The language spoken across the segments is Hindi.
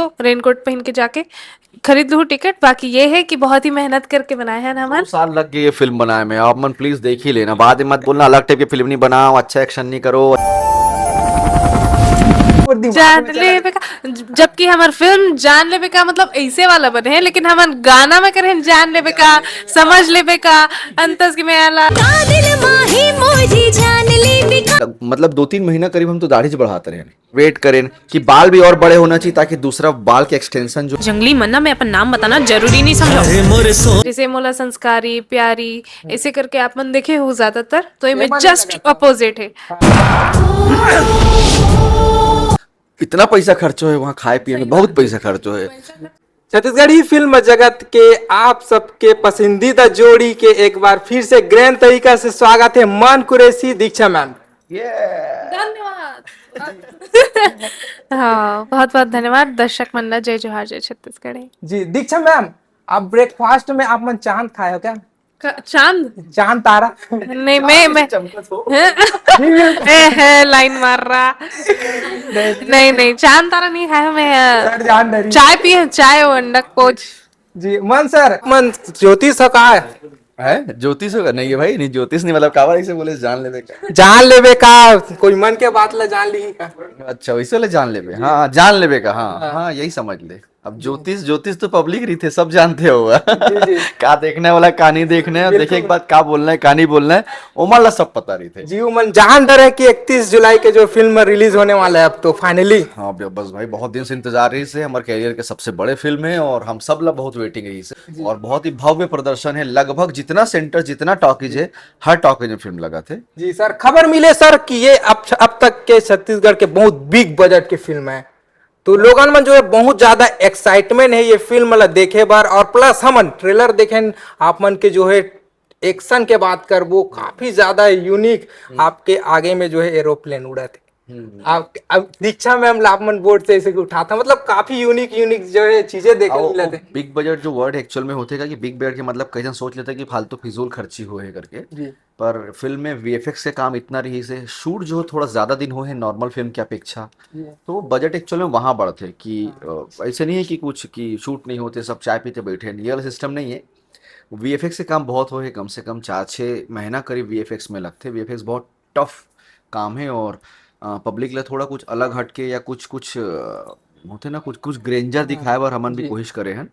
दो रेनकोट पहन के जाके खरीद लूँ टिकट। बाकी ये है कि बहुत ही मेहनत करके बनाए हैं हम। 2 साल लग गए ये फिल्म बनाए में, आप मन प्लीज देख ही लेना, बाद में मत बोलना अलग टाइप की फिल्म नहीं बनाओ, अच्छा एक्शन नहीं करो। और दिमाग जान में चला लेवे का, जबकि हमार फिल्म जान लेवे का मतलब ऐसे वाला बने है, लेकिन हमार गाना में करें जान लेवे का, समझ लेवे का, अंतस की में आला मतलब 2-3 महीना करीब हम तो दाढ़ी बढ़ाते रहे, वेट करें कि बाल भी और बड़े होना चाहिए ताकि दूसरा बाल के एक्सटेंशन जो जंगली मन्ना में अपन नाम बताना जरूरी नहीं समझो। जैसे मोला संस्कारी प्यारी ऐसे करके आप मन देखे हो ज्यादातर, तो ये जस्ट अपोजिट है। इतना पैसा खर्चो है वहाँ खाए पिए में, बहुत पैसा खर्चो है। छत्तीसगढ़ी फिल्म जगत के आप सबके पसंदीदा जोड़ी के एक बार फिर से ग्रैंड तरीका से स्वागत है मान कुरैशी दीक्षा मैम। धन्यवाद। हाँ, बहुत बहुत धन्यवाद दर्शक मंडल। जय जोहार, जय छत्तीसगढ़। जी दीक्षा मैम, आप ब्रेकफास्ट में आप मन चांद खाए हो क्या? चांद चांद तारा? नहीं, मैं है लाइन मार रहा। नहीं नहीं, चांद तारा नहीं खाया मैं। जान डरी। चाय पिए, चाय और अंडा कोच। जी मन सर, मन ज्योतिष का है ज्योतिष होगा नहीं है भाई, नहीं ज्योतिष नहीं, मतलब कावर ऐसे बोले जान लेवे का, जान लेवे का कोई मन के बात ला जान ली का। अच्छा वैसे वाले जान लेवे, हाँ जान लेवे का, हाँ हाँ यही समझ ले। अब ज्योतिष तो पब्लिक रही थे, सब जानते होगा क्या देखने वाला कहानी देखने है, देखे एक बात क्या बोलना है कहानी बोलना है, ओमन ला सब पता रही थे जी। मन जान डर है कि 31 जुलाई के जो फिल्म रिलीज होने वाला है अब तो फाइनली। हाँ बस भाई बहुत दिन से इंतजार रही से, हमारे कैरियर के सबसे बड़े फिल्म है और हम सब ला बहुत वेटिंग है इसे, और बहुत ही भव्य प्रदर्शन है। लगभग जितना सेंटर जितना टॉकीज है, हर टॉकीज में फिल्म लगा थे। जी सर, खबर मिले सर कि ये अब तक के छत्तीसगढ़ के बहुत बिग बजट की फिल्म है, तो लोगन में जो है बहुत ज्यादा एक्साइटमेंट है ये फिल्म ला देखे बार। और प्लस हम ट्रेलर देखें आप मन के जो है एक्शन के बात कर वो काफी ज्यादा यूनिक, आपके आगे में जो है एरोप्लेन उड़ा थे। आप अब दीक्षा मैम लापमन बोर्ड से ऐसे उठा था, मतलब काफी यूनिक जो है चीजें देखने मिले थे। बिग बजट जो वर्ड एक्चुअल में होते कि बिग बजट के मतलब कई जन सोच लेते कि फालतू फिजूल खर्ची हो है करके जी। पर फिल्म में वीएफएक्स के काम इतना रही से, शूट जो थोड़ा ज्यादा दिन हो है नॉर्मल फिल्म की अपेक्षा, तो बजट एक्चुअल में वहां बढ़ते कि ऐसे नहीं है कि कुछ कि शूट नहीं होते सब चाय पीते बैठे, ये वाला सिस्टम नहीं है। वीएफएक्स के काम बहुत हो है, कम से कम 4-6 महीना करीब वीएफएक्स में लगते। वीएफएक्स बहुत टफ काम है और पब्लिक ले थोड़ा कुछ अलग हटके या कुछ कुछ होते ना कुछ कुछ ग्रेंजर दिखाए बार हमन भी कोशिश करे हैं,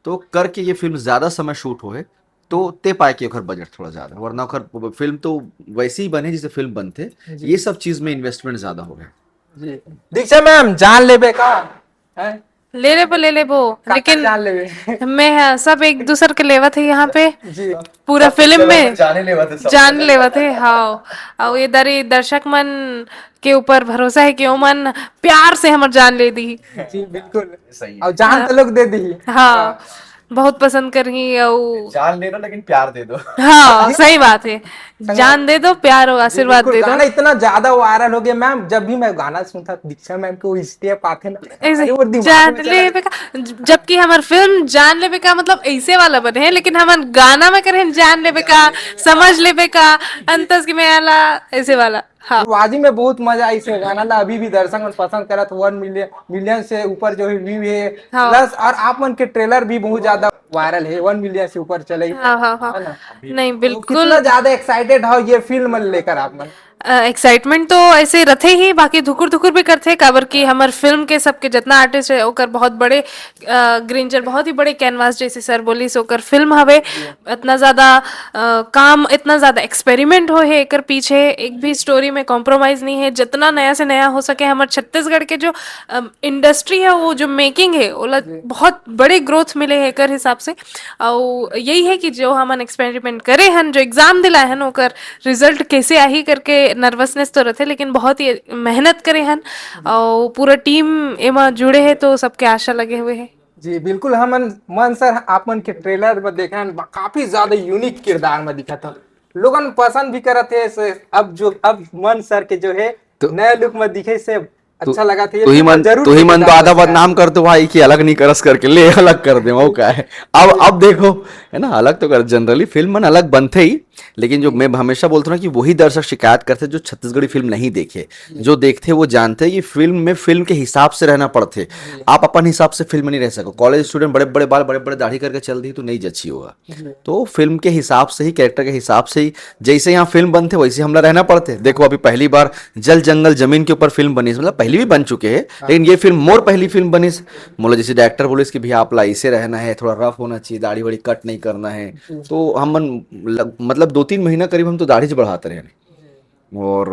तो करके ये फिल्म ज्यादा समय शूट हो है तो ते पाए कि ओखर बजट थोड़ा ज्यादा, वरना ओखर फिल्म तो वैसे ही बने जैसे फिल्म बनते, ये सब चीज में इन्वेस्टमेंट ज्यादा हो गया। दीक्षा मैम जान लेबे का है? ले ले वो, लेकिन जान लेबे मैं सब एक दूसरे के लेवा थे यहाँ पे जी। पूरा फिल्म में जाने लेवा थे। हाँ, और ये दरी दर्शक मन के ऊपर भरोसा है कि ओ मन प्यार से हमर जान ले दी। जी बिल्कुल सही है। और जान तो लोग दे दी। हाँ, बहुत पसंद कर रही और जान ले दो लेकिन प्यार दे दो। हाँ सही बात है, जान दे दो, प्यार और आशीर्वाद दे दो। गाना इतना ज्यादा वायरल हो गया मैम, जब भी मैं गाना सुनता दीक्षा मैम को स्टेप आते ना ऐसे अरे वो दिमाग जान में ले का, जबकि हमार फिल्म जान लेवे का मतलब ऐसे वाला बने है, लेकिन हमार गाना में करें जान लेवे का, समझ लेवे का, अंतस की में आला ऐसे वाला। हाँ, वाजी में बहुत मजा आई से गाना ला, अभी भी दर्शक मन पसंद करत 1 मिलियन से ऊपर जो है व्यू है। हाँ। प्लस और आप मन के ट्रेलर भी बहुत ज्यादा वायरल है, 1 मिलियन से ऊपर चले। हाँ हाँ हाँ, है ना? नहीं तो बिल्कुल कितना ज्यादा एक्साइटेड हो ये फिल्म लेकर आप मन? एक्साइटमेंट तो ऐसे रथे ही, बाकी धुकुर धुकुर भी करते काबर की हमार फिल्म के सबके जितना आर्टिस्ट है ओकर बहुत बड़े ग्रेंजर, बहुत ही बड़े कैनवास जैसे सर बोली सो ओकर फिल्म हवे। इतना ज्यादा काम, इतना ज्यादा एक्सपेरिमेंट हो है एकर पीछे, एक भी स्टोरी में कॉम्प्रोमाइज नहीं है। जितना नया से नया हो सके हमारे छत्तीसगढ़ के जो इंडस्ट्री है वो जो मेकिंग है ओला बहुत बड़े ग्रोथ मिले है एकर हिसाब से। और यही है कि जो हमन एक्सपेरिमेंट करे हन, जो एग्जाम दिलाए हन ओकर रिजल्ट कैसे आही करके नर्वसनेस तो रहते, लेकिन बहुत ही मेहनत करे हन और पूरा टीम एमा जुड़े है तो सबके आशा लगे हुए हैं। जी बिल्कुल। हम मन सर आप मन के ट्रेलर में देखा काफी ज्यादा यूनिक किरदार में दिखा था, लोगन पसंद भी करते थे। अब मन सर के जो है तो नए लुक में दिखे से अच्छा लगा था ये तू ही film मन जरूर तू ही मन तो देखिएगा आधा बस यार। बदनाम कर दो भाई कि अलग नहीं करस करके ले अलग कर दे वो क्या है। अब देखो है ना, अलग तो कर जनरली फिल्म मन अलग बनते ही, लेकिन जो मैं हमेशा बोलता हूँ ना कि वही दर्शक शिकायत करते जो छत्तीसगढ़ी फिल्म नहीं देखे, जो देखते वो जानते हैं कि फिल्म में फिल्म के हिसाब से रहना पड़ते। आप अपन हिसाब से फिल्म में नहीं रह सको। कॉलेज स्टूडेंट बड़े बड़े बाल बड़े बड़े दाढ़ी करके चल दी तो नहीं जची होगा। तो फिल्म के हिसाब से ही, कैरेक्टर के हिसाब से ही जैसे यहाँ फिल्म बनते वैसे हमला रहना पड़ते। देखो अभी पहली बार जल जंगल जमीन के ऊपर फिल्म बनी, मतलब पहले भी बन चुके हैं लेकिन ये फिल्म मोर पहली फिल्म बनी। मतलब जैसे डायरेक्टर बोले कि भैया आप ऐसे रहना है, थोड़ा रफ होना चाहिए, दाढ़ी वाड़ी कट नहीं करना है। तो हम मतलब 2-3 महीना करीब हम तो दाढ़ी बढ़ाते रहे और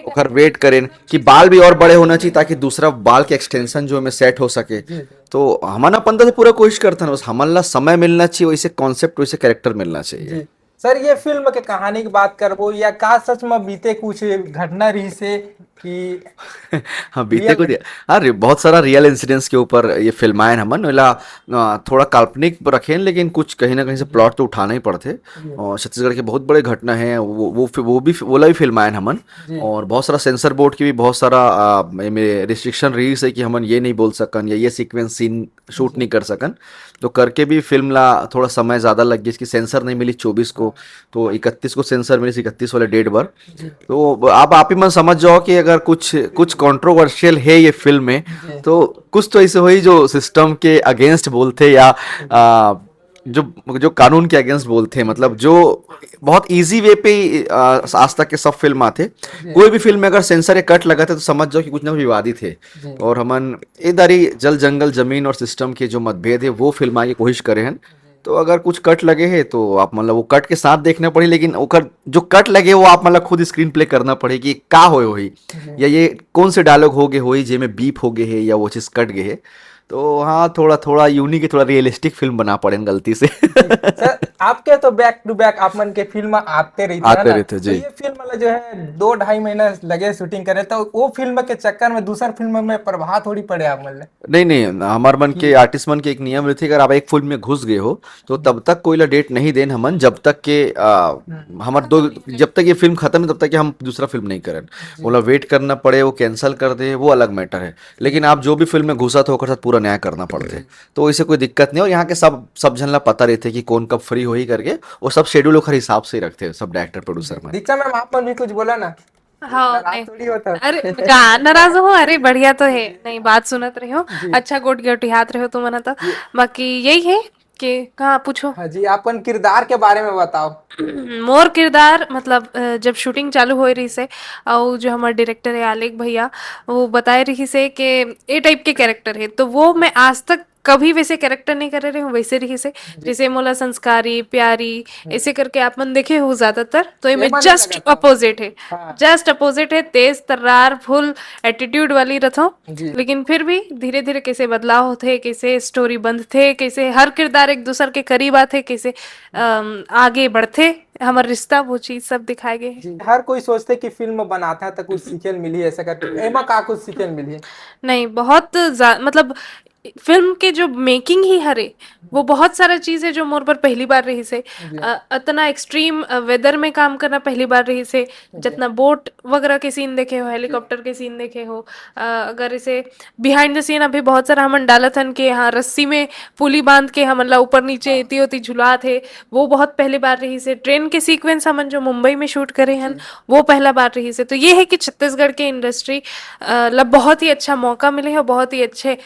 ओकर वेट करें कि बाल भी और बड़े होना चाहिए ताकि दूसरा बाल के एक्सटेंशन जो है सेट हो सके। तो हमन अपन तो पूरा कोशिश करते हैं, बस हमन ला समय मिलना चाहिए, वैसे कॉन्सेप्ट वैसे कैरेक्टर मिलना चाहिए। सर ये फिल्म के कहानी की बात करबो या का सच में बीते कुछ घटना रही से कि हाँ बीते को हाँ बहुत सारा रियल इंसिडेंट्स के ऊपर ये फिल्मायन हमन ओला थोड़ा काल्पनिक रखें, लेकिन कुछ कहीं ना कहीं से प्लॉट तो उठाना ही पड़ते। और छत्तीसगढ़ के बहुत बड़े घटना है वो भी वोला भी फिल्मायन हमन। और बहुत सारा सेंसर बोर्ड की भी बहुत सारा रिस्ट्रिक्शन रही है कि हमन ये नहीं बोल सकन या ये सीक्वेंस सीन शूट नहीं कर सकन। तो करके भी फिल्म ला थोड़ा समय ज़्यादा लग गया, इसकी सेंसर नहीं मिली 24 को, तो 31 को सेंसर मिली, 31 वाले डेट पर। तो अब आप ही मन समझ जाओ कि अगर कुछ कंट्रोवर्शियल है ये फिल्म में तो कुछ तो ऐसे हुई जो सिस्टम के अगेंस्ट बोलते या जो कानून के अगेंस्ट बोलते हैं, मतलब जो बहुत इजी वे पे आज तक के सब फिल्म आते। कोई भी फिल्म में अगर सेंसर या कट लगाते तो समझ जाओ कि कुछ ना कुछ विवादित है। और हमन इधर ही जल जंगल जमीन और सिस्टम के जो मतभेद है वो फिल्म आगे कोशिश करे हैं। तो अगर कुछ कट लगे हैं तो आप मतलब वो कट के साथ देखना पड़े, लेकिन ओकर जो कट लगे वो आप मतलब खुद स्क्रीन प्ले करना पड़ेगी का होई या ये कौन से डायलॉग हो गए होई जेमें बीप हो गए है या वो चीज़ कट गए है। तो हाँ थोड़ा यूनिक थोड़ा रियलिस्टिक फिल्म बना पड़े गलती से। सर आपके तो बैक टू बैक आप मन के फिल्म आते रहते जी। तो ये फिल्म वाला जो है 2-2.5 महीना लगे शूटिंग करे, तो वो फिल्म के चक्कर में दूसरा फिल्म में प्रभाव थोड़ी पड़े आप मन नहीं हमार मन के आर्टिस्ट मन के एक नियम रहती है, अगर आप एक फिल्म में घुस गए हो तो तब तक कोई ला डेट नहीं देन हमन जब तक के जब तक ये फिल्म खत्म है तब तक हम दूसरा फिल्म नहीं करें। बोला वेट करना पड़े, वो कैंसिल कर दे वो अलग मैटर है, लेकिन आप जो भी फिल्म में घुसा तो साथ पूरा न्याय करना पड़ते। तो इससे कोई दिक्कत नहीं। और यहाँ के सब झन ला पता रहते कि कौन कब फ्री हो ही करके, वो सब शेड्यूल ओखर हिसाब से ही रखते हैं सब डायरेक्टर प्रोड्यूसर में। दीक्षा मैम आप मन भी कुछ बोला ना। हाँ नाराज थोड़ी होता। अरे का नाराज हो, अरे बढ़िया तो है, नहीं बात सुनत रहे हो, अच्छा गोट गेटी हाथ रहे हो तुम तो। बाकी यही है कि कहाँ पूछो। हाँ जी अपन किरदार के बारे में बताओ। मोर किरदार मतलब जब शूटिंग चालू हो रही से और जो हमारे डायरेक्टर है आलेख भैया वो बताए रही से कि ए टाइप के कैरेक्टर है, तो वो मैं आज तक कभी वैसे कैरेक्टर नहीं कर रहे हूँ, वैसे रही से जैसे मोला संस्कारी प्यारी ऐसे करके आप मन देखे हो ज्यादातर, तो ये में जस्ट अपोजिट है। जस्ट अपोजिट है, तेज तर्रार फुल एटीट्यूड वाली रथों, लेकिन फिर भी धीरे धीरे कैसे बदलाव होते, कैसे स्टोरी बंद थे, कैसे हर किरदार एक दूसरे के करीब आते, कैसे आगे बढ़ते हमारा रिश्ता, वो चीज सब दिखाए गए। हर कोई सोचते कि फिल्म बनाता है तो कुछ सीखल मिली ऐसा करके, एमा का कुछ सीखल मिली नहीं बहुत मतलब फिल्म के जो मेकिंग ही हरे वो बहुत सारा चीज है जो मोर पर पहली बार रही से इतना एक्सट्रीम वेदर में काम करना पहली बार रही से, जितना बोट वगैरह के सीन देखे हो, हेलीकॉप्टर के सीन देखे हो, अगर इसे बिहाइंड द सीन अभी बहुत सारा हमन डाला था कि हाँ रस्सी में पुली बांध के हमन ऊपर नीचे इतनी होती झुला थे, वो बहुत पहली बार रही से। ट्रेन के सीक्वेंस हमन जो मुंबई में शूट करे हैं वो पहला बार रही से। तो ये है कि छत्तीसगढ़ के इंडस्ट्री बहुत ही अच्छा मौका मिले है, बहुत ही अच्छे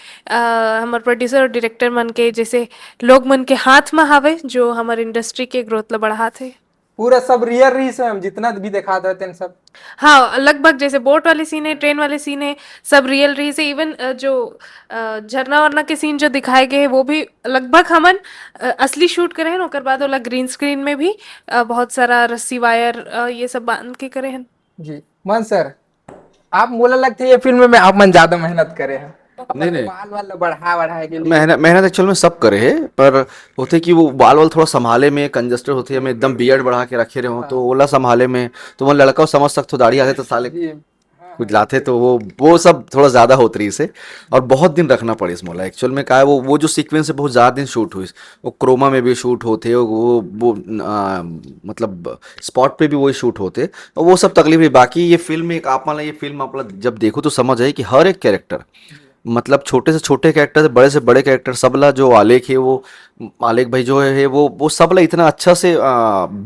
हमारे प्रोड्यूसर और डायरेक्टर मन के जैसे लोग मन के हाथ में हावे जो हमारे इंडस्ट्री के ग्रोथ ला बढ़ाते। पूरा सब रियल रही से हम जितना भी दिखा देते हैं सब। हाँ लगभग जैसे बोट वाले सीन है, ट्रेन वाले सीन है, सब रियल रही से। इवन जो झरना वरना के सीन जो दिखाए गए हैं वो भी लगभग हमन असली शूट करे हैं। ओकर बाद वाला ग्रीन स्क्रीन में भी बहुत सारा रस्सी वायर ये सब बांध के करे हैं। जी मन सर आप मोला लगते ये फिल्म में आप मन ज्यादा मेहनत करे हैं। नहीं बाल वाल बढ़ा के लिए मेहनत एक्चुअल में सब करे है, पर होते कि वो बाल वाल थोड़ा संभाले में कंजस्टेड होते है, हमें एकदम बियर्ड बढ़ा के रखे रहे हो तो ओला संभाले में तो वो लड़का समझ सकते हो दाढ़ी आते तो साले कुछ लाते तो वो सब थोड़ा ज्यादा होत रही से, और बहुत दिन रखना पड़े इस मोला एक्चुअल में का है, वो जो सीक्वेंस है बहुत ज्यादा दिन शूट हुई, वो क्रोमा में भी शूट होते, वो मतलब स्पॉट पे भी वही शूट होते, और वो सब तकलीफ है। बाकी ये फिल्म एक आप मान लो, ये फिल्म आप जब देखो तो समझ आए कि हर एक कैरेक्टर, मतलब छोटे से छोटे कैरेक्टर से बड़े कैरेक्टर सबला, जो आलेख है वो आलेख भाई जो है वो सबला इतना अच्छा से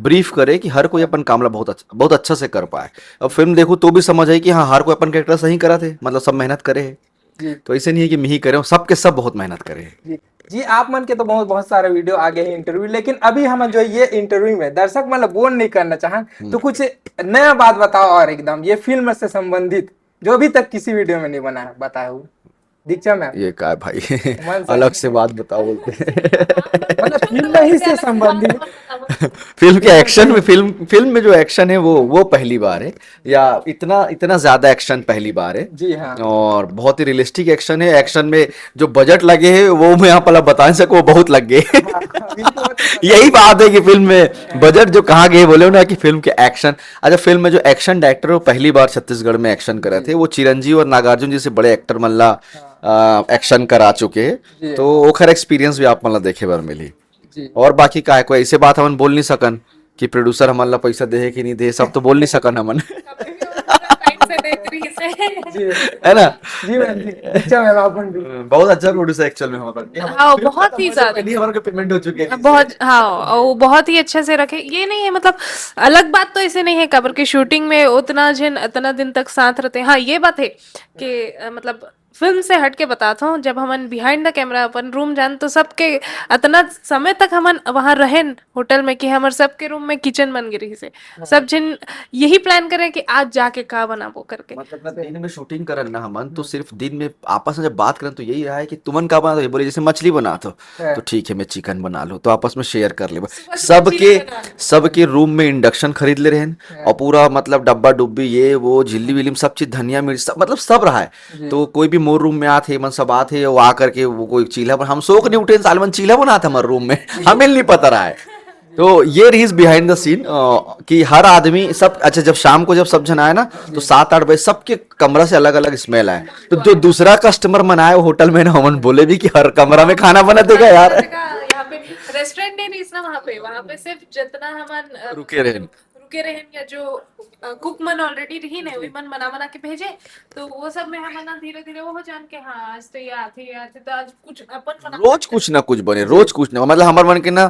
ब्रीफ करे कि हर कोई अपन कामला बहुत अच्छा से कर पाए। अब फिल्म देखो तो भी समझ आई कि हाँ हर कोई अपन कैरेक्टर सही करा थे, मतलब सब मेहनत करे है, जी तो ऐसे नहीं है कि मैं ही करे हूँ, सबके सब बहुत मेहनत करे है। जी जी। आप मन के तो बहुत बहुत सारे वीडियो आगे हैं इंटरव्यू, लेकिन अभी हम जो ये इंटरव्यू में दर्शक मतलब बोल नहीं करना चाहें, तो कुछ नया बात बताओ और एकदम ये फिल्म से संबंधित जो अभी तक किसी वीडियो में नहीं बना बताया हुआ। दीक्षा मैम, ये का है भाई मन से अलग से बात बताओ बोलते मतलब फिल्म ही से संबंधित। फिल्म के एक्शन में, फिल्म में जो एक्शन है वो पहली बार है, या इतना इतना ज्यादा एक्शन पहली बार है। जी हाँ। और बहुत ही रियलिस्टिक एक्शन है। एक्शन में जो बजट लगे है वो मैं यहाँ पहले बता नहीं सकूं, वो बहुत लग गए यही बात है कि फिल्म में बजट जो कहाँ गए बोले हो ना, कि फिल्म के एक्शन, अच्छा फिल्म में जो एक्शन डायरेक्टर वो पहली बार छत्तीसगढ़ में एक्शन करे थे, वो चिरंजीव और नागार्जुन जैसे बड़े एक्टर मल्ला एक्शन करा चुके हैं, तो ओखर एक्सपीरियंस भी आप मतलब देखे बार मिली। जी और बाकी का है कोई ऐसे बात हमन बोल नहीं सकन कि प्रोड्यूसर हमन ला पैसा दे कि नहीं दे, सब तो बोल नहीं सकन हमन जी है ना। जी मैम जी। दीक्षा मैम अपन भी बहुत अच्छा प्रोड्यूसर एक्चुअल में हमारा, हाँ बहुत ही ज्यादा, पहले हमारे को पेमेंट हो चुकी है बहुत हाँ, और वो बहुत ही अच्छे से रखे। ये नहीं है मतलब अलग बात तो ऐसे नहीं है कबर की शूटिंग में उतना इतना दिन तक साथ रहते हैं। हाँ ये बात है कि मतलब फिल्म से हट के बताता हूँ, जब हमन behind the camera upon room जान तो सबके इतना समय तक हमन वहां रहें होटल में कि हमारे सबके रूम में किचन बन गिरी से, सब जिन यही प्लान करें कि आज जाके का बनाबो करके। मतलब ना दिन में शूटिंग करन ना हमन, तो सिर्फ दिन में आपस में जब बात करन तो यही रहा है कि तुमन का बना, तो ये बोले जैसे मछली बना तो ठीक है मैं चिकन बना लो, तो आपस में शेयर कर ले। सबके रूम में इंडक्शन खरीद ले रहे हैं, और पूरा मतलब डब्बा डुब्बी ये वो झिल्ली विल्ली सब चीज धनिया मिर्च सब मतलब सब रहा है। तो कोई भी मोर रूम में आते मन सब आते वो आकर के वो कोई चील्हा हम सोख नहीं उठे, सालमन चील्हा बना था हमारे रूम में हमें नहीं पता रहा है। तो ये रही बिहाइंड द सीन कि हर आदमी सब, अच्छा जब शाम को जब सब जन आए ना तो 7-8 बजे सबके कमरा से अलग अलग स्मेल आए, तो जो दूसरा कस्टमर मन आए होटल में ना हमन बोले भी कि हर कमरा में खाना बना देगा यार। यहाँ पे रेस्टोरेंट नहीं ना, वहाँ पे सिर्फ जितना हमन रुके रहे या जो कुक मन ऑलरेडी रही ने वही मन बना के भेजे, तो वो सब में हम धीरे धीरे वो जान के हाँ आज तो ये आते तो आज कुछ अपन रोज कुछ ना कुछ बने, रोज कुछ ना, मतलब हमारे मन के ना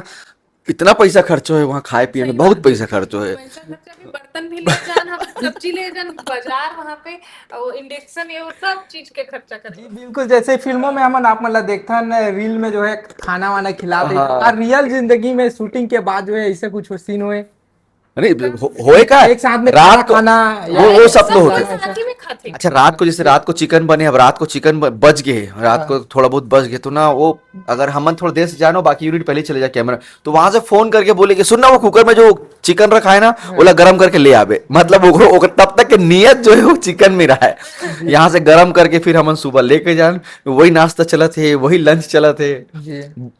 इतना पैसा खर्चो है वहाँ खाए पिए में, बहुत पैसा खर्चो है। बर्तन भी ले जान, हम सब्जी ले जान, बाजार वहाँ पे और इंडक्शन ये वो सब चीज के खर्चा कर। जी बिल्कुल, जैसे फिल्मों में हम आप मतलब देखते हैं रील में जो है खाना वाना खिलाते हैं, और रियल जिंदगी में शूटिंग के बाद जो है ऐसे कुछ सीन हुए नहीं होए का एक साथ में रात को खाना वो सब तो होते। साथ ही में खाते। अच्छा रात को जैसे रात को चिकन बने, अब रात को चिकन बच गए, रात को थोड़ा बहुत बच गए, तो ना वो अगर हम थोड़ा देर से जानो बाकी यूनिट पहले चले जाए कैमरा, तो वहां से फोन करके बोले कि सुनना वो कुकर में जो चिकन रखा है ना बोला गरम करके ले आवे, मतलब वो तब तक के नियत जो है वो चिकन में रहा है, यहाँ से गरम करके फिर हम सुबह लेके जान, वही नाश्ता चला थे वही लंच चला थे।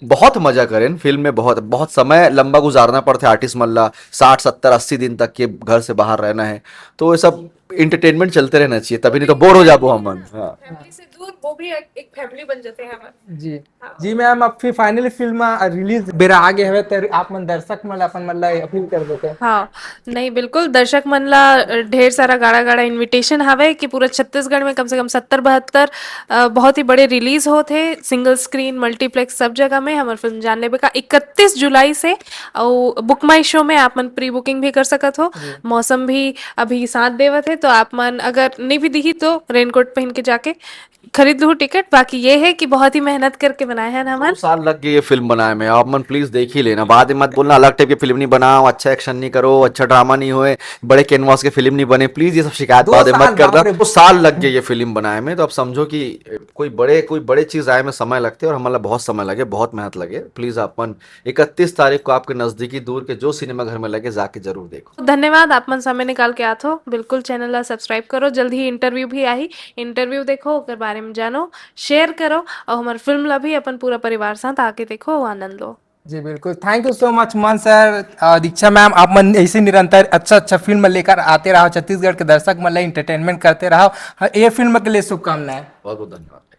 बहुत मजा करें फिल्म में, बहुत बहुत समय लंबा गुजारना पड़ता है आर्टिस्ट मल्ला, 60-70-80 दिन तक के घर से बाहर रहना है, तो ये सब इंटरटेनमेंट चलते रहना चाहिए, तभी नहीं तो बोर हो जाबो हम। हाँ फैमिली से दूर वो भी एक फैमिली बन जाते हैं हमारे। जी जी मैम, अब फिर फाइनली फिल्म रिलीज बेरा आगे है तो आप मन दर्शक मन अपन मन ला अपील कर देते हैं। हाँ नहीं बिल्कुल, दर्शक मन ला ढेर सारा गाड़ा गाड़ा इनविटेशन हवे कि पूरा छत्तीसगढ़ में कम से कम 70-72 बहुत ही बड़े रिलीज होते, सिंगल स्क्रीन मल्टीप्लेक्स सब जगह में हमारे फिल्म जान लेबे का 31 जुलाई से, और बुक माई शो में आप मन प्री बुकिंग भी कर सकत हो। मौसम भी अभी साथ देवत है, तो आप मन अगर नहीं भी दिखी तो रेनकोट पहन के जाके खरीद लूँ टिकट। बाकी ये है कि बहुत ही मेहनत करके बनाए हैं हमारे, 2 साल लग गए ये फिल्म बनाए में, आप मन प्लीज देख ही लेना, बाद में मत बोलना अलग टाइप की फिल्म नहीं बनाओ, अच्छा एक्शन नहीं करो, अच्छा ड्रामा नहीं होए, बड़े कैनवास के फिल्म नहीं बने, प्लीज ये सब शिकायत बाद में मत करना। 2 साल लग गए ये फिल्म बनाए में, तो आप समझो कि कोई बड़े चीज आए में समय लगते हैं, और हमारा बहुत समय लगे, बहुत मेहनत लगे। प्लीज अपन 31 तारीख को आपके नजदीकी दूर के जो सिनेमा घर में लगे जाके जरूर देखो। धन्यवाद आप मन समय निकाल के आत हो। बिल्कुल चैनल ला सब्सक्राइब करो, जल्द ही इंटरव्यू भी आई, इंटरव्यू देखो ओकर बारे में जानो, शेयर करो, और हमारे फिल्म ला भी अपन पूरा परिवार साथ आके देखो, आनंद लो। जी बिल्कुल, थैंक यू सो मच मन सर, दीक्षा मैम, आप मन ऐसे निरंतर अच्छा अच्छा फिल्म लेकर आते रहो, छत्तीसगढ़ के दर्शक मन ला इंटरटेनमेंट करते रहो, ये फिल्म के लिए शुभकामनाएं। बहुत बहुत धन्यवाद।